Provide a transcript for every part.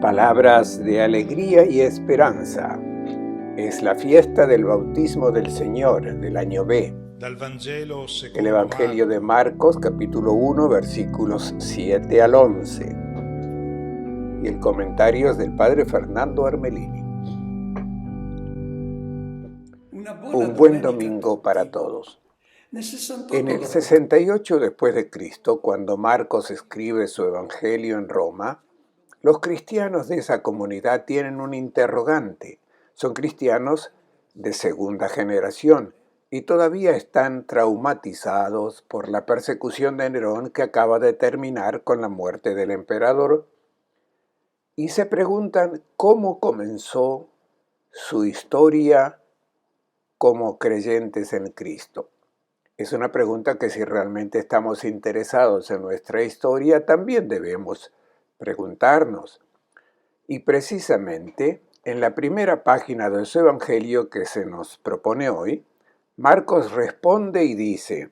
Palabras de alegría y esperanza. Es la fiesta del bautismo del Señor del año B. El Evangelio de Marcos, capítulo 1, versículos 7 al 11. Y el comentario es del Padre Fernando Armelini. Un buen domingo para todos. En el 68 después de Cristo, cuando Marcos escribe su Evangelio en Roma, los cristianos de esa comunidad tienen un interrogante. Son cristianos de segunda generación y todavía están traumatizados por la persecución de Nerón que acaba de terminar con la muerte del emperador y se preguntan cómo comenzó su historia como creyentes en Cristo. Es una pregunta que si realmente estamos interesados en nuestra historia también debemos preguntarnos. Y precisamente en la primera página de su Evangelio que se nos propone hoy, Marcos responde y dice: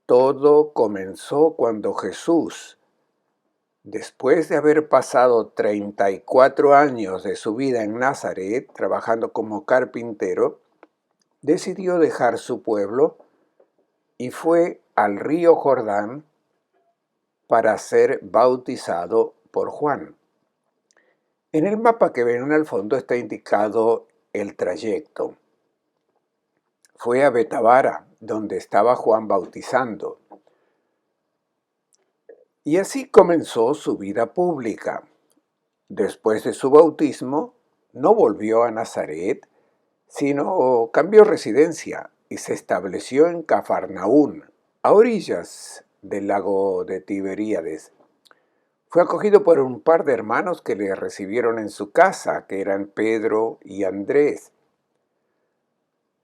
todo comenzó cuando Jesús, después de haber pasado 34 años de su vida en Nazaret, trabajando como carpintero, decidió dejar su pueblo y fue al río Jordán para ser bautizado por Juan. En el mapa que ven al fondo está indicado el trayecto. Fue a Betabara, donde estaba Juan bautizando. Y así comenzó su vida pública. Después de su bautismo, no volvió a Nazaret, sino cambió residencia y se estableció en Cafarnaún, a orillas del lago de Tiberíades. Fue acogido por un par de hermanos que le recibieron en su casa, que eran Pedro y Andrés.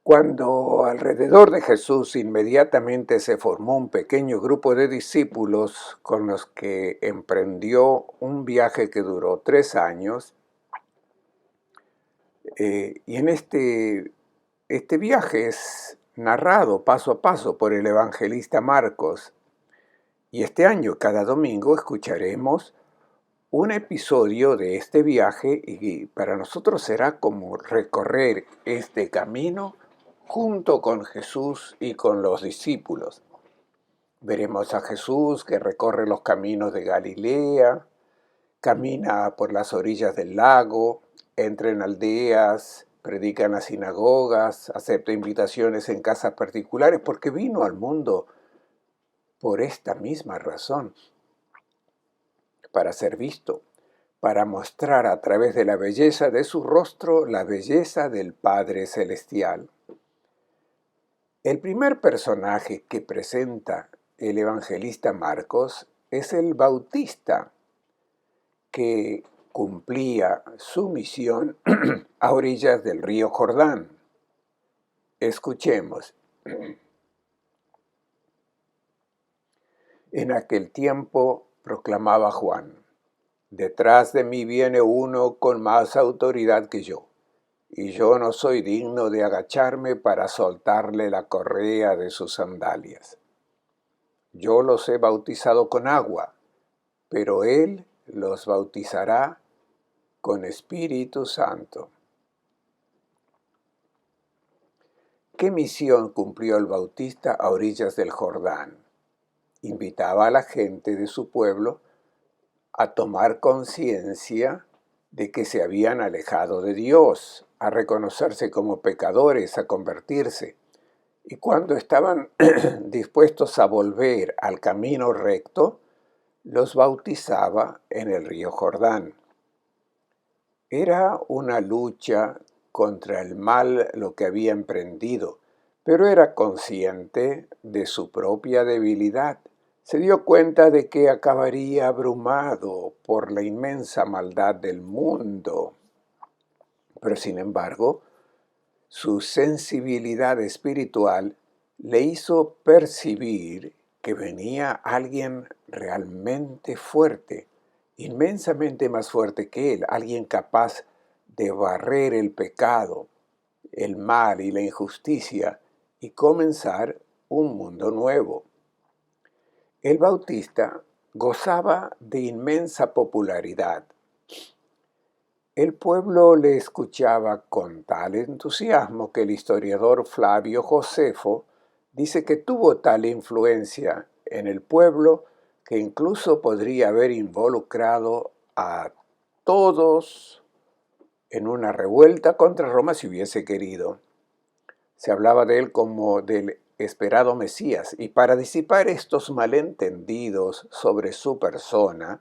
Cuando alrededor de Jesús inmediatamente se formó un pequeño grupo de discípulos con los que emprendió un viaje que duró 3 años, y en este viaje es narrado paso a paso por el evangelista Marcos. Y este año, cada domingo, escucharemos un episodio de este viaje y para nosotros será como recorrer este camino junto con Jesús y con los discípulos. Veremos a Jesús que recorre los caminos de Galilea, camina por las orillas del lago, entra en aldeas, predica en las sinagogas, acepta invitaciones en casas particulares porque vino al mundo por esta misma razón, para ser visto, para mostrar a través de la belleza de su rostro la belleza del Padre Celestial. El primer personaje que presenta el evangelista Marcos es el Bautista, que cumplía su misión a orillas del río Jordán. Escuchemos. En aquel tiempo proclamaba Juan: detrás de mí viene uno con más autoridad que yo, y yo no soy digno de agacharme para soltarle la correa de sus sandalias. Yo los he bautizado con agua, pero él los bautizará con Espíritu Santo. ¿Qué misión cumplió el Bautista a orillas del Jordán? Invitaba a la gente de su pueblo a tomar conciencia de que se habían alejado de Dios, a reconocerse como pecadores, a convertirse. Y cuando estaban dispuestos a volver al camino recto, los bautizaba en el río Jordán. Era una lucha contra el mal lo que había emprendido, pero era consciente de su propia debilidad. Se dio cuenta de que acabaría abrumado por la inmensa maldad del mundo. Pero sin embargo, su sensibilidad espiritual le hizo percibir que venía alguien realmente fuerte, inmensamente más fuerte que él, alguien capaz de barrer el pecado, el mal y la injusticia y comenzar un mundo nuevo. El Bautista gozaba de inmensa popularidad. El pueblo le escuchaba con tal entusiasmo que el historiador Flavio Josefo dice que tuvo tal influencia en el pueblo que incluso podría haber involucrado a todos en una revuelta contra Roma si hubiese querido. Se hablaba de él como del esperado Mesías, y para disipar estos malentendidos sobre su persona,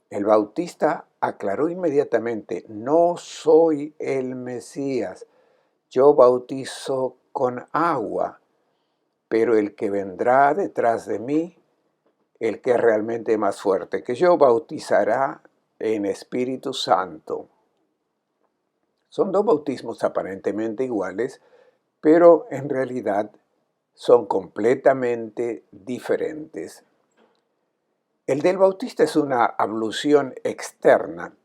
el Bautista aclaró inmediatamente: no soy el Mesías, yo bautizo con agua, pero el que vendrá detrás de mí, el que es realmente más fuerte que yo, bautizará en Espíritu Santo. Son dos bautismos aparentemente iguales, pero en realidad son completamente diferentes. El del Bautista es una ablución externa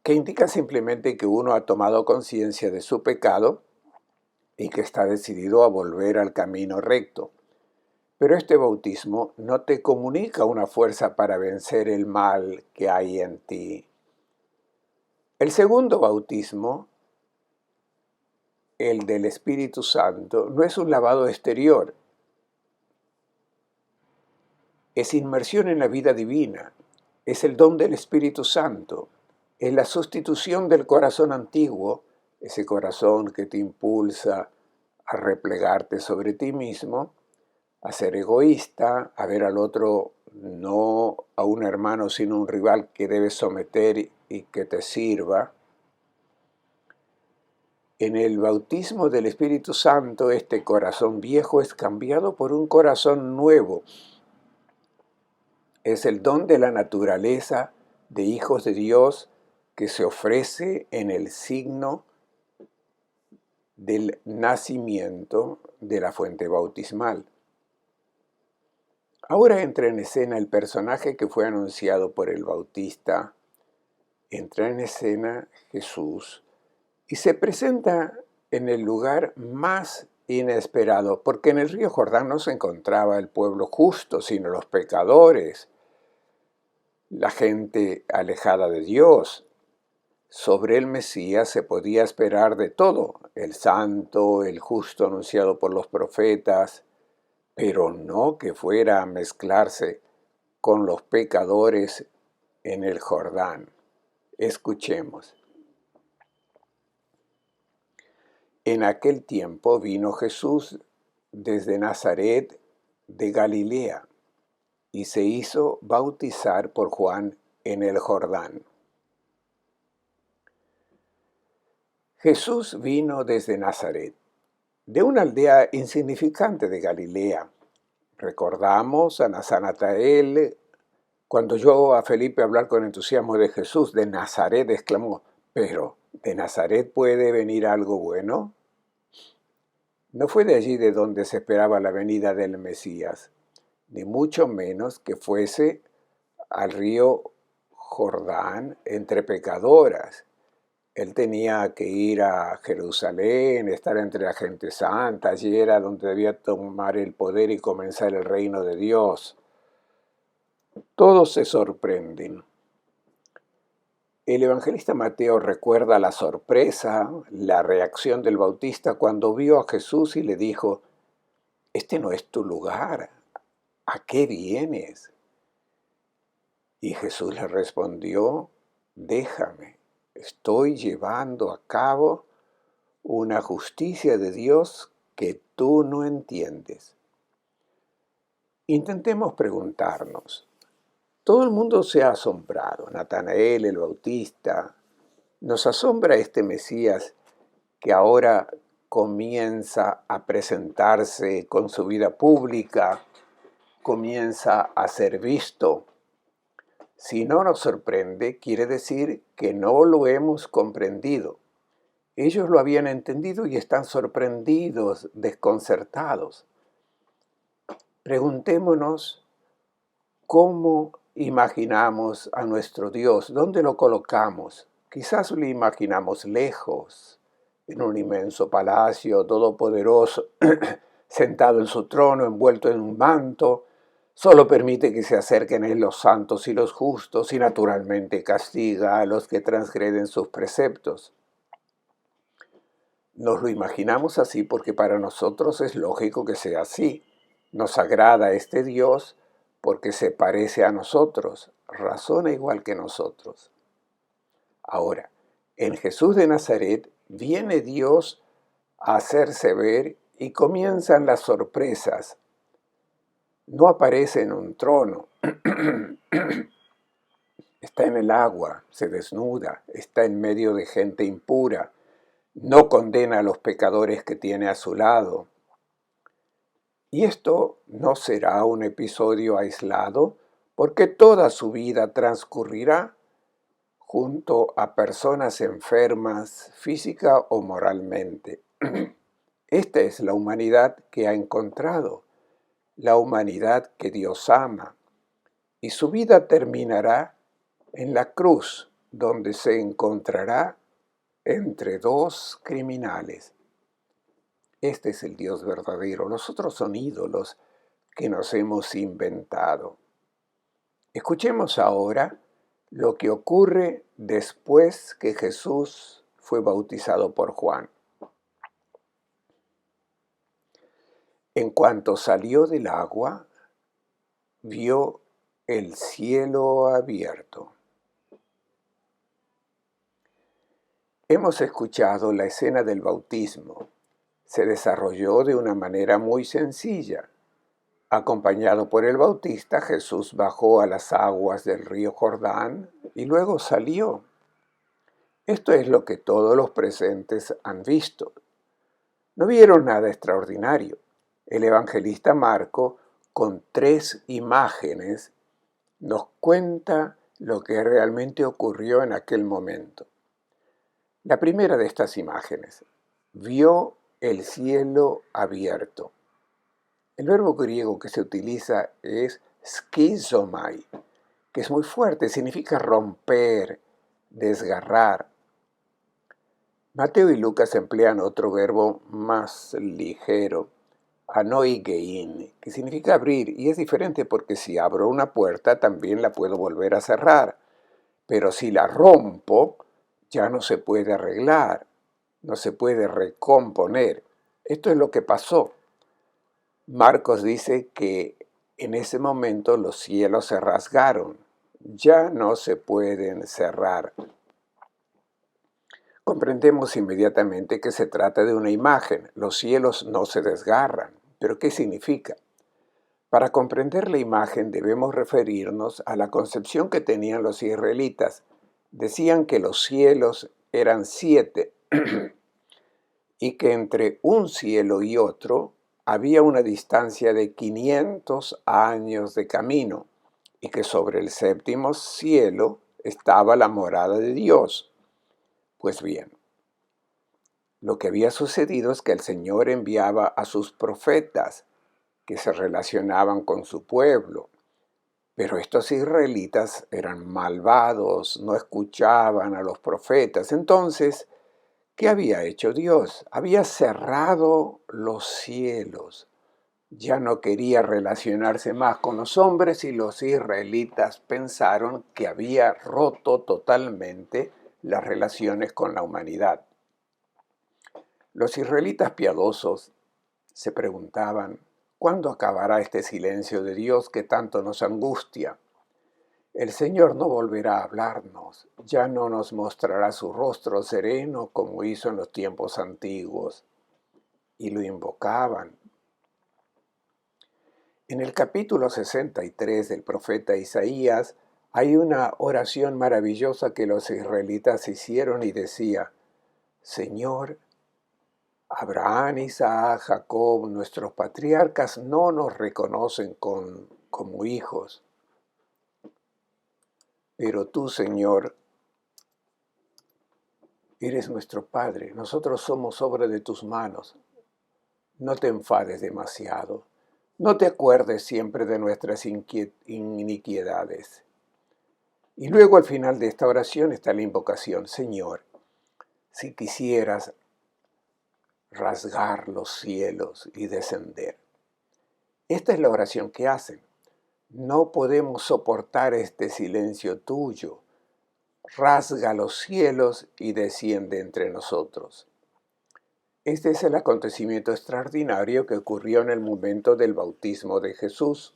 que indica simplemente que uno ha tomado conciencia de su pecado y que está decidido a volver al camino recto. Pero este bautismo no te comunica una fuerza para vencer el mal que hay en ti. El segundo bautismo, el del Espíritu Santo, no es un lavado exterior, es inmersión en la vida divina, es el don del Espíritu Santo, es la sustitución del corazón antiguo, ese corazón que te impulsa a replegarte sobre ti mismo, a ser egoísta, a ver al otro no a un hermano sino un rival que debes someter y que te sirva. En el bautismo del Espíritu Santo, este corazón viejo es cambiado por un corazón nuevo. Es el don de la naturaleza de hijos de Dios que se ofrece en el signo del nacimiento de la fuente bautismal. Ahora entra en escena el personaje que fue anunciado por el Bautista. Entra en escena Jesús y se presenta en el lugar más inesperado, porque en el río Jordán no se encontraba el pueblo justo, sino los pecadores, la gente alejada de Dios. Sobre el Mesías se podía esperar de todo: el santo, el justo anunciado por los profetas, pero no que fuera a mezclarse con los pecadores en el Jordán. Escuchemos. En aquel tiempo vino Jesús desde Nazaret de Galilea y se hizo bautizar por Juan en el Jordán. Jesús vino desde Nazaret, de una aldea insignificante de Galilea. Recordamos a Natanael cuando oyó a Felipe hablar con entusiasmo de Jesús. De Nazaret, exclamó: ¿pero de Nazaret puede venir algo bueno? No fue de allí de donde se esperaba la venida del Mesías, ni mucho menos que fuese al río Jordán entre pecadoras. Él tenía que ir a Jerusalén, estar entre la gente santa. Allí era donde debía tomar el poder y comenzar el reino de Dios. Todos se sorprenden. El evangelista Mateo recuerda la sorpresa, la reacción del Bautista cuando vio a Jesús y le dijo: «Este no es tu lugar, ¿a qué vienes?». Y Jesús le respondió: «Déjame, estoy llevando a cabo una justicia de Dios que tú no entiendes». Intentemos preguntarnos. Todo el mundo se ha asombrado. Natanael, el Bautista. Nos asombra este Mesías que ahora comienza a presentarse con su vida pública, comienza a ser visto. Si no nos sorprende, quiere decir que no lo hemos comprendido. Ellos lo habían entendido y están sorprendidos, desconcertados. Preguntémonos cómo imaginamos a nuestro Dios, ¿dónde lo colocamos? Quizás lo imaginamos lejos, en un inmenso palacio todopoderoso, sentado en su trono, envuelto en un manto, Solo permite que se acerquen a Él los santos y los justos y naturalmente castiga a los que transgreden sus preceptos. Nos lo imaginamos así porque para nosotros es lógico que sea así. Nos agrada este Dios porque se parece a nosotros, razona igual que nosotros. Ahora, en Jesús de Nazaret viene Dios a hacerse ver y comienzan las sorpresas. No aparece en un trono, está en el agua, se desnuda, está en medio de gente impura, no condena a los pecadores que tiene a su lado. Y esto no será un episodio aislado, porque toda su vida transcurrirá junto a personas enfermas física o moralmente. Esta es la humanidad que ha encontrado, la humanidad que Dios ama, y su vida terminará en la cruz, donde se encontrará entre dos criminales. Este es el Dios verdadero, los otros son ídolos que nos hemos inventado. Escuchemos ahora lo que ocurre después que Jesús fue bautizado por Juan. En cuanto salió del agua, vio el cielo abierto. Hemos escuchado la escena del bautismo. Se desarrolló de una manera muy sencilla. Acompañado por el Bautista, Jesús bajó a las aguas del río Jordán y luego salió. Esto es lo que todos los presentes han visto. No vieron nada extraordinario. El evangelista Marco, con 3 imágenes, nos cuenta lo que realmente ocurrió en aquel momento. La primera de estas imágenes, vio el cielo abierto. El verbo griego que se utiliza es skizomai, que es muy fuerte, significa romper, desgarrar. Mateo y Lucas emplean otro verbo más ligero, anoigein, que significa abrir, y es diferente porque si abro una puerta también la puedo volver a cerrar, pero si la rompo ya no se puede arreglar, no se puede recomponer. Esto es lo que pasó. Marcos dice que en ese momento los cielos se rasgaron, ya no se pueden cerrar. Comprendemos inmediatamente que se trata de una imagen, los cielos no se desgarran. ¿Pero qué significa? Para comprender la imagen debemos referirnos a la concepción que tenían los israelitas. Decían que los cielos eran 7 y que entre un cielo y otro había una distancia de 500 años de camino y que sobre el 7º cielo estaba la morada de Dios. Pues bien, lo que había sucedido es que el Señor enviaba a sus profetas que se relacionaban con su pueblo, pero estos israelitas eran malvados, no escuchaban a los profetas. Entonces, ¿qué había hecho Dios? Había cerrado los cielos. Ya no quería relacionarse más con los hombres y los israelitas pensaron que había roto totalmente las relaciones con la humanidad. Los israelitas piadosos se preguntaban, ¿cuándo acabará este silencio de Dios que tanto nos angustia? El Señor no volverá a hablarnos, ya no nos mostrará su rostro sereno como hizo en los tiempos antiguos. Y lo invocaban. En el capítulo 63 del profeta Isaías hay una oración maravillosa que los israelitas hicieron y decía, Señor, Abraham, Isaac, Jacob, nuestros patriarcas no nos reconocen como hijos. Pero tú, Señor, eres nuestro Padre. Nosotros somos obra de tus manos. No te enfades demasiado. No te acuerdes siempre de nuestras iniquidades. Y luego al final de esta oración está la invocación. Señor, si quisieras rasgar los cielos y descender. Esta es la oración que hacen. No podemos soportar este silencio tuyo. Rasga los cielos y desciende entre nosotros. Este es el acontecimiento extraordinario que ocurrió en el momento del bautismo de Jesús.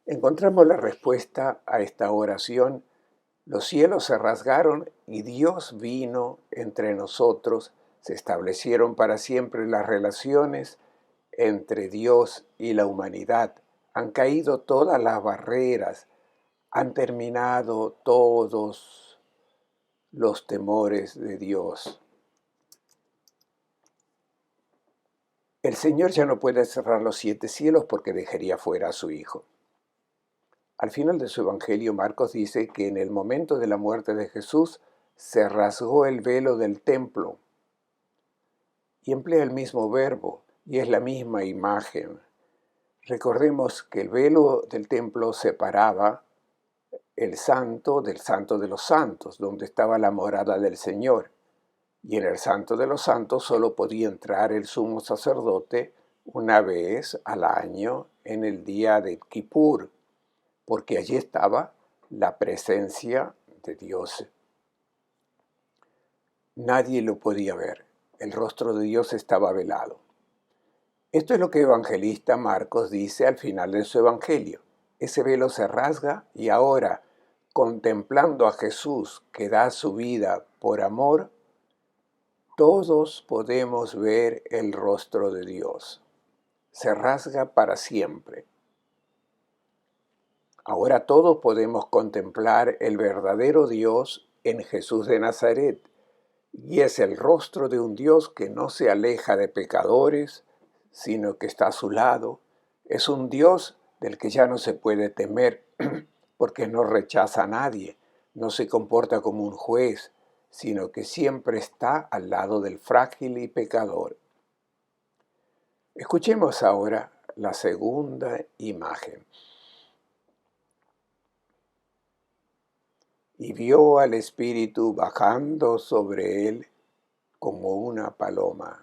Encontramos la respuesta a esta oración. Los cielos se rasgaron y Dios vino entre nosotros. Se establecieron para siempre las relaciones entre Dios y la humanidad. Han caído todas las barreras. Han terminado todos los temores de Dios. El Señor ya no puede cerrar los 7 cielos porque dejaría fuera a su Hijo. Al final de su Evangelio, Marcos dice que en el momento de la muerte de Jesús se rasgó el velo del templo y emplea el mismo verbo y es la misma imagen. Recordemos que el velo del templo separaba el santo del santo de los santos, donde estaba la morada del Señor. Y en el santo de los santos solo podía entrar el sumo sacerdote una vez al año en el día de Kippur, porque allí estaba la presencia de Dios. Nadie lo podía ver, el rostro de Dios estaba velado. Esto es lo que el evangelista Marcos dice al final de su evangelio. Ese velo se rasga y ahora, contemplando a Jesús que da su vida por amor, todos podemos ver el rostro de Dios. Se rasga para siempre. Ahora todos podemos contemplar el verdadero Dios en Jesús de Nazaret, y es el rostro de un Dios que no se aleja de pecadores, sino que está a su lado. Es un Dios del que ya no se puede temer, porque no rechaza a nadie, no se comporta como un juez, sino que siempre está al lado del frágil y pecador. Escuchemos ahora la segunda imagen. Y vio al Espíritu bajando sobre él como una paloma.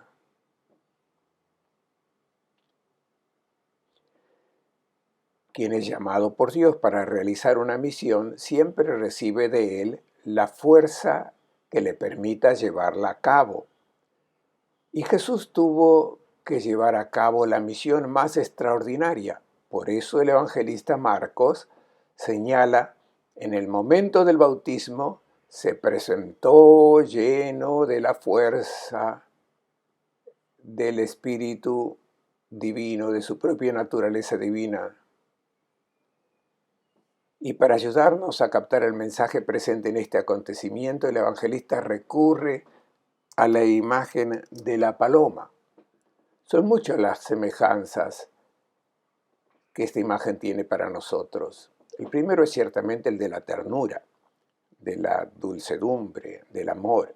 Quien es llamado por Dios para realizar una misión siempre recibe de él la fuerza que le permita llevarla a cabo. Y Jesús tuvo que llevar a cabo la misión más extraordinaria. Por eso el evangelista Marcos señala: en el momento del bautismo se presentó lleno de la fuerza del Espíritu Divino, de su propia naturaleza divina. Y para ayudarnos a captar el mensaje presente en este acontecimiento, el evangelista recurre a la imagen de la paloma. Son muchas las semejanzas que esta imagen tiene para nosotros. El primero es ciertamente el de la ternura, de la dulcedumbre, del amor.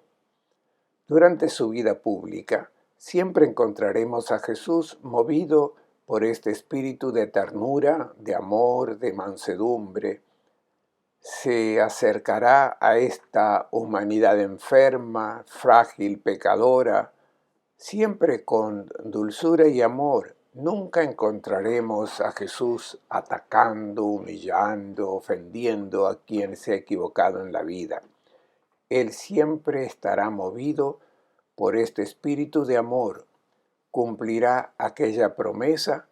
Durante su vida pública, siempre encontraremos a Jesús movido por este espíritu de ternura, de amor, de mansedumbre. Se acercará a esta humanidad enferma, frágil, pecadora, siempre con dulzura y amor. Nunca encontraremos a Jesús atacando, humillando, ofendiendo a quien se ha equivocado en la vida. Él siempre estará movido por este espíritu de amor. Cumplirá aquella promesa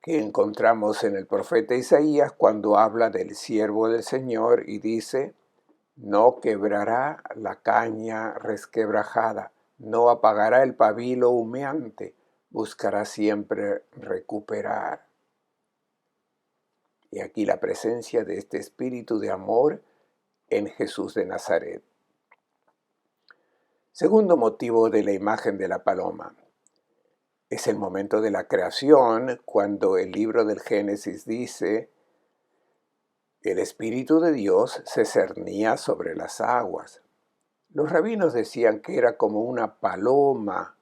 que encontramos en el profeta Isaías cuando habla del siervo del Señor y dice: no quebrará la caña resquebrajada, no apagará el pabilo humeante, buscará siempre recuperar. Y aquí la presencia de este espíritu de amor en Jesús de Nazaret. Segundo motivo de la imagen de la paloma. Es el momento de la creación, cuando el libro del Génesis dice: el Espíritu de Dios se cernía sobre las aguas. Los rabinos decían que era como una paloma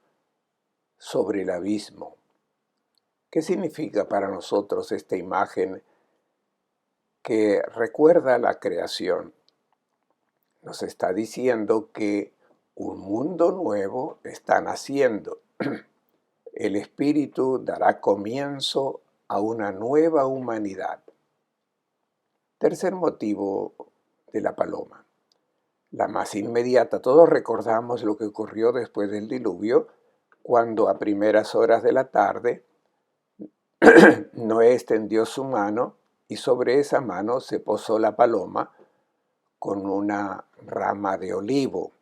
sobre el abismo. ¿Qué significa para nosotros esta imagen que recuerda la creación? Nos está diciendo que un mundo nuevo está naciendo. El Espíritu dará comienzo a una nueva humanidad. Tercer motivo de la paloma. La más inmediata. Todos recordamos lo que ocurrió después del diluvio, cuando a primeras horas de la tarde Noé extendió su mano y sobre esa mano se posó la paloma con una rama de olivo.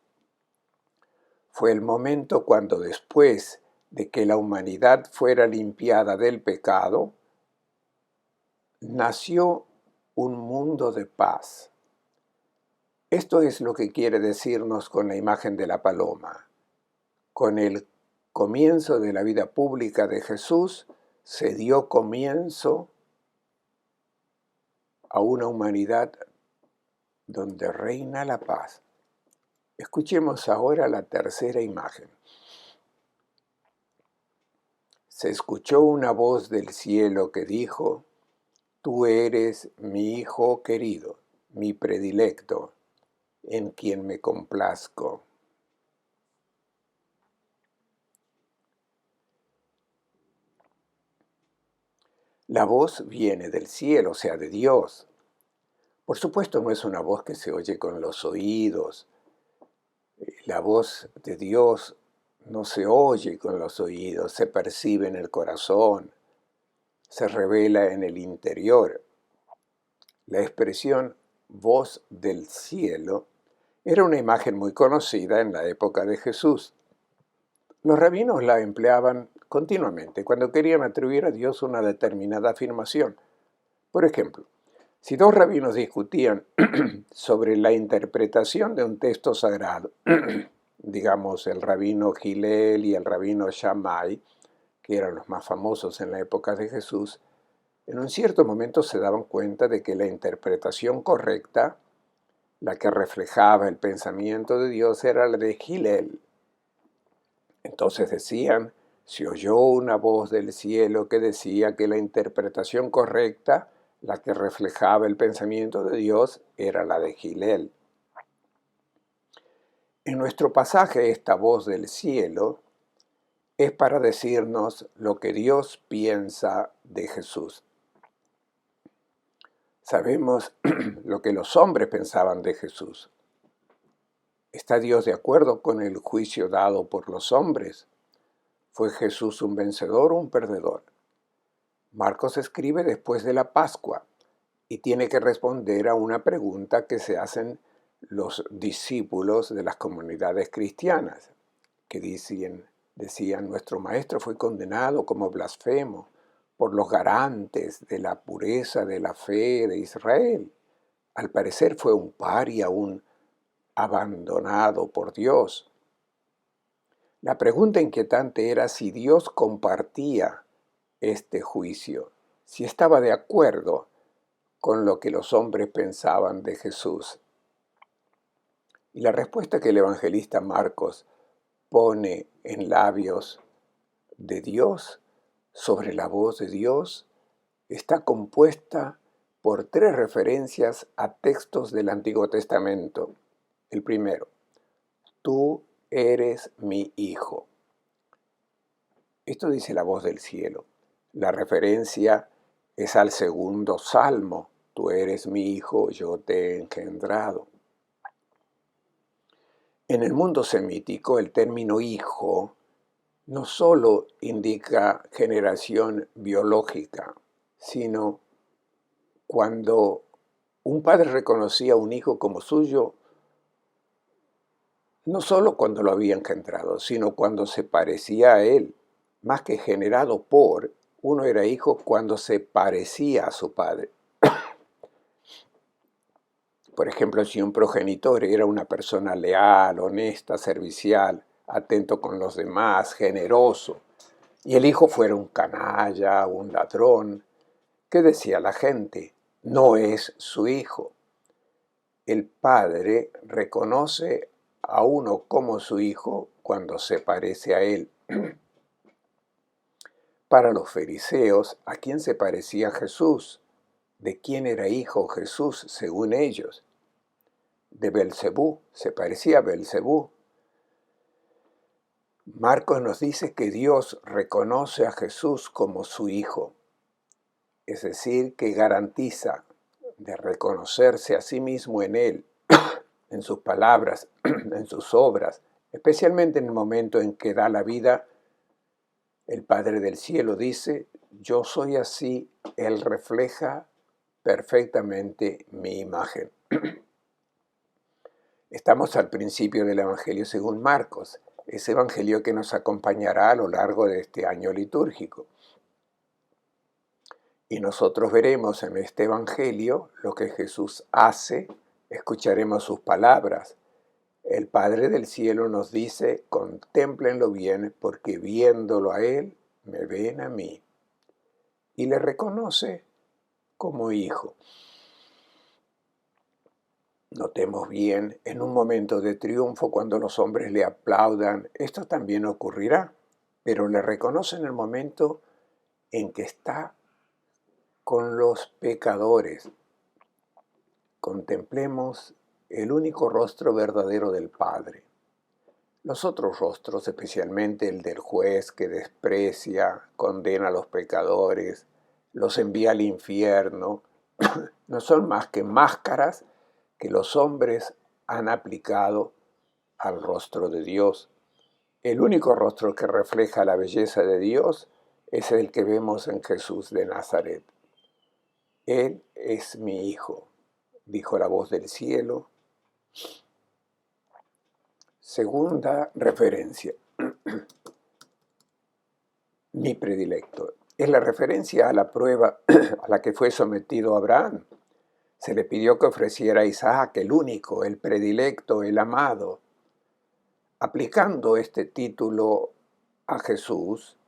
Fue el momento cuando, después de que la humanidad fuera limpiada del pecado, nació un mundo de paz. Esto es lo que quiere decirnos con la imagen de la paloma. Con el comienzo de la vida pública de Jesús, se dio comienzo a una humanidad donde reina la paz. Escuchemos ahora la tercera imagen. Se escuchó una voz del cielo que dijo: Tú eres mi Hijo querido, mi predilecto, en quien me complazco. La voz viene del cielo, o sea, de Dios. Por supuesto, no es una voz que se oye con los oídos. La voz de Dios no se oye con los oídos, se percibe en el corazón, se revela en el interior. La expresión voz del cielo era una imagen muy conocida en la época de Jesús. Los rabinos la empleaban continuamente cuando querían atribuir a Dios una determinada afirmación. Por ejemplo, si dos rabinos discutían sobre la interpretación de un texto sagrado, digamos el rabino Hillel y el rabino Shammai, que eran los más famosos en la época de Jesús, en un cierto momento se daban cuenta de que la interpretación correcta, la que reflejaba el pensamiento de Dios, era la de Hillel. Entonces decían: se oyó una voz del cielo que decía que la interpretación correcta, la que reflejaba el pensamiento de Dios, era la de Hillel. En nuestro pasaje, esta voz del cielo es para decirnos lo que Dios piensa de Jesús. Sabemos lo que los hombres pensaban de Jesús. ¿Está Dios de acuerdo con el juicio dado por los hombres? ¿Fue Jesús un vencedor o un perdedor? Marcos escribe después de la Pascua y tiene que responder a una pregunta que se hacen los discípulos de las comunidades cristianas, que decían: nuestro maestro fue condenado como blasfemo por los garantes de la pureza de la fe de Israel. Al parecer fue un paria, un abandonado por Dios. La pregunta inquietante era si Dios compartía este juicio, si estaba de acuerdo con lo que los hombres pensaban de Jesús. Y la respuesta que el evangelista Marcos pone en labios de Dios, sobre la voz de Dios, está compuesta por 3 referencias a textos del Antiguo Testamento. El primero: tú eres mi hijo. Esto dice la voz del cielo. La referencia es al segundo salmo: tú eres mi hijo, yo te he engendrado. En el mundo semítico, el término hijo no solo indica generación biológica, sino cuando un padre reconocía a un hijo como suyo, no solo cuando lo había engendrado, sino cuando se parecía a él. Más que generado por, uno era hijo cuando se parecía a su padre. Por ejemplo, si un progenitor era una persona leal, honesta, servicial, atento con los demás, generoso, y el hijo fuera un canalla, un ladrón, ¿qué decía la gente? No es su hijo. El padre reconoce a uno como su hijo cuando se parece a él. Para los fariseos, ¿a quién se parecía Jesús? ¿De quién era hijo Jesús según ellos? De Belcebú, se parecía a Belcebú. Marcos nos dice que Dios reconoce a Jesús como su hijo, es decir, que garantiza de reconocerse a sí mismo en Él, en sus palabras, en sus obras, especialmente en el momento en que da la vida, el Padre del Cielo dice: yo soy así, Él refleja perfectamente mi imagen. Estamos al principio del Evangelio según Marcos, ese Evangelio que nos acompañará a lo largo de este año litúrgico. Y nosotros veremos en este Evangelio lo que Jesús hace, escucharemos sus palabras. El Padre del Cielo nos dice: contémplenlo bien, porque viéndolo a Él, me ven a mí. Y le reconoce como hijo. Notemos bien, en un momento de triunfo, cuando los hombres le aplaudan, esto también ocurrirá, pero le reconoce en el momento en que está con los pecadores. Contemplemos el único rostro verdadero del Padre. Los otros rostros, especialmente el del juez que desprecia, condena a los pecadores, los envía al infierno, no son más que máscaras que los hombres han aplicado al rostro de Dios. El único rostro que refleja la belleza de Dios es el que vemos en Jesús de Nazaret. Él es mi Hijo, dijo la voz del cielo. Segunda referencia. Mi predilecto. Es la referencia a la prueba a la que fue sometido Abraham. Se le pidió que ofreciera a Isaac, el único, el predilecto, el amado. Aplicando este título a Jesús,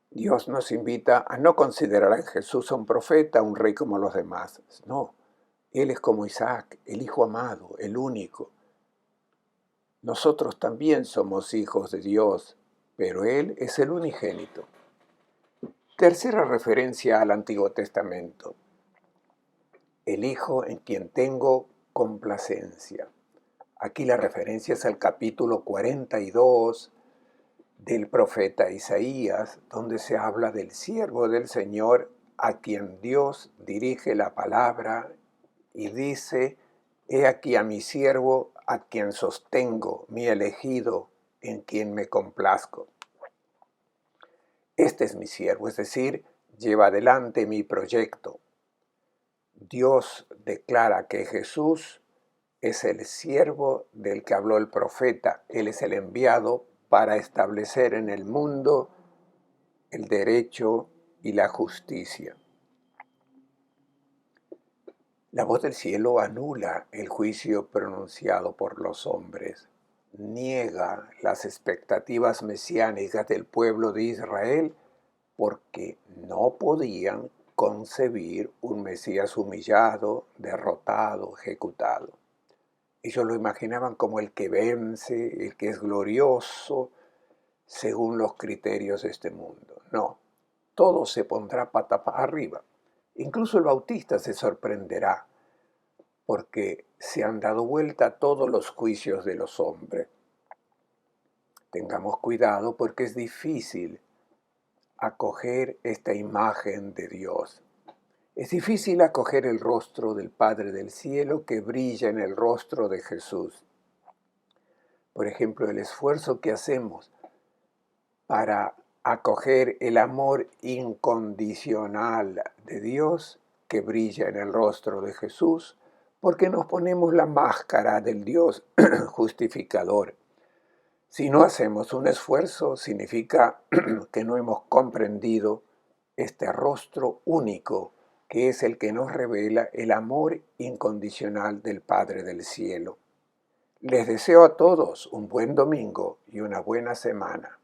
Dios nos invita a no considerar a Jesús un profeta, un rey como los demás. No, Él es como Isaac, el hijo amado, el único. Nosotros también somos hijos de Dios, pero Él es el unigénito. Tercera referencia al Antiguo Testamento. El Hijo en quien tengo complacencia. Aquí la referencia es al capítulo 42 del profeta Isaías, donde se habla del siervo del Señor a quien Dios dirige la palabra y dice: he aquí a mi siervo, a quien sostengo, mi elegido, en quien me complazco. Este es mi siervo, es decir, lleva adelante mi proyecto. Dios declara que Jesús es el siervo del que habló el profeta. Él es el enviado para establecer en el mundo el derecho y la justicia. La voz del cielo anula el juicio pronunciado por los hombres, niega las expectativas mesiánicas del pueblo de Israel porque no podían concebir un Mesías humillado, derrotado, ejecutado. Ellos lo imaginaban como el que vence, el que es glorioso, según los criterios de este mundo. No, todo se pondrá pata arriba. Incluso el Bautista se sorprenderá, porque se han dado vuelta todos los juicios de los hombres. Tengamos cuidado porque es difícil acoger esta imagen de Dios. Es difícil acoger el rostro del Padre del Cielo que brilla en el rostro de Jesús. Por ejemplo, el esfuerzo que hacemos para acoger el amor incondicional de Dios que brilla en el rostro de Jesús, porque nos ponemos la máscara del Dios justificador. Si no hacemos un esfuerzo, significa que no hemos comprendido este rostro único que es el que nos revela el amor incondicional del Padre del Cielo. Les deseo a todos un buen domingo y una buena semana.